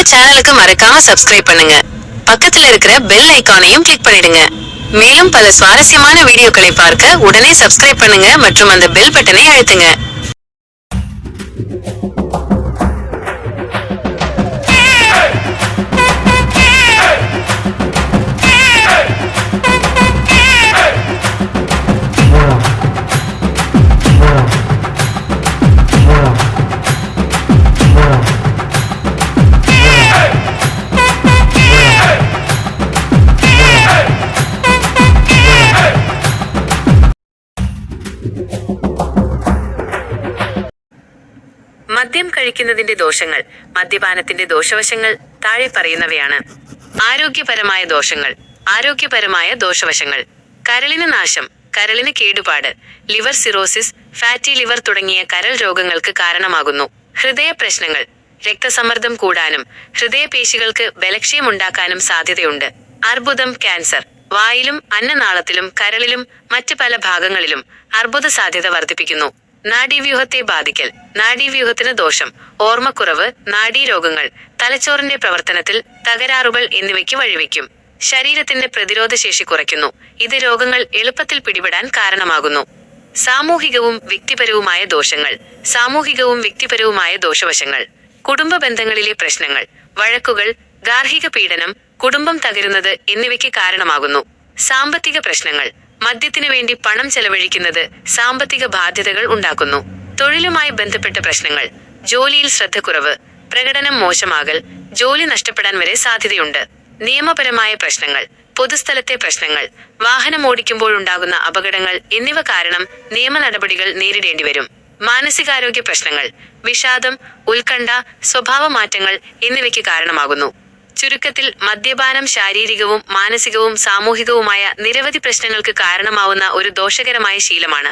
சேனலுக்கு மறக்காம சப்ஸ்கிரைப் பண்ணுங்க. பக்கத்துல இருக்கிற பெல் ஐகானையும் கிளிக் பண்ணிடுங்க. மேலும் பல சுவாரஸ்யமான வீடியோக்களை பார்க்க உடனே சப்ஸ்கிரைப் பண்ணுங்க மற்றும் அந்த பெல் பட்டனை அழுத்துங்க. മദ്യം കഴിക്കുന്നതിന്റെ ദോഷങ്ങൾ. മദ്യപാനത്തിന്റെ ദോഷവശങ്ങൾ താഴെ പറയുന്നവയാണ്. ആരോഗ്യപരമായ ദോഷങ്ങൾ. ആരോഗ്യപരമായ ദോഷവശങ്ങൾ: കരളിന് നാശം, കരളിന് കേടുപാട്, ലിവർ സിറോസിസ്, ഫാറ്റി ലിവർ തുടങ്ങിയ കരൾ രോഗങ്ങൾക്ക് കാരണമാകുന്നു. ഹൃദയ പ്രശ്നങ്ങൾ. രക്തസമ്മർദ്ദം കൂടാനും ഹൃദയപേശികൾക്ക് ബലക്ഷയമുണ്ടാക്കാനും സാധ്യതയുണ്ട്. അർബുദം, ക്യാൻസർ. വായിലും അന്നനാളത്തിലും കരളിലും മറ്റ് പല ഭാഗങ്ങളിലും അർബുദ സാധ്യത വർദ്ധിപ്പിക്കുന്നു. നാഡീവ്യൂഹത്തെ ബാധിക്കൽ. നാഡീവ്യൂഹത്തിന് ദോഷം. ഓർമ്മക്കുറവ്, നാഡീരോഗങ്ങൾ, തലച്ചോറിന്റെ പ്രവർത്തനത്തിൽ തകരാറുകൾ എന്നിവയ്ക്ക് വഴിവെക്കും. ശരീരത്തിന്റെ പ്രതിരോധശേഷി കുറയ്ക്കുന്നു. ഇത് രോഗങ്ങൾ എളുപ്പത്തിൽ പിടിപെടാൻ കാരണമാകുന്നു. സാമൂഹികവും വ്യക്തിപരവുമായ ദോഷങ്ങൾ. സാമൂഹികവും വ്യക്തിപരവുമായ ദോഷവശങ്ങൾ: കുടുംബ ബന്ധങ്ങളിലെ പ്രശ്നങ്ങൾ, വഴക്കുകൾ, ഗാർഹിക പീഡനം, കുടുംബം തകരുന്നത് എന്നിവയ്ക്ക് കാരണമാകുന്നു. സാമ്പത്തിക പ്രശ്നങ്ങൾ. മദ്യത്തിനു വേണ്ടി പണം ചെലവഴിക്കുന്നത് സാമ്പത്തിക ബാധ്യതകൾ ഉണ്ടാക്കുന്നു. തൊഴിലുമായി ബന്ധപ്പെട്ട പ്രശ്നങ്ങൾ. ജോലിയിൽ ശ്രദ്ധക്കുറവ്, പ്രകടനം മോശമാകൽ, ജോലി നഷ്ടപ്പെടാൻ വരെ സാധ്യതയുണ്ട്. നിയമപരമായ പ്രശ്നങ്ങൾ. പൊതുസ്ഥലത്തെ പ്രശ്നങ്ങൾ, വാഹനം ഓടിക്കുമ്പോഴുണ്ടാകുന്ന അപകടങ്ങൾ എന്നിവ കാരണം നിയമ നടപടികൾ നേരിടേണ്ടിവരും. മാനസികാരോഗ്യ പ്രശ്നങ്ങൾ. വിഷാദം, ഉത്കണ്ഠ, സ്വഭാവമാറ്റങ്ങൾ എന്നിവയ്ക്ക് കാരണമാകുന്നു. ചുരുക്കത്തിൽ മദ്യപാനം ശാരീരികവും മാനസികവും സാമൂഹികവുമായ നിരവധി പ്രശ്നങ്ങൾക്ക് കാരണമാവുന്ന ഒരു ദോഷകരമായ ശീലമാണ്.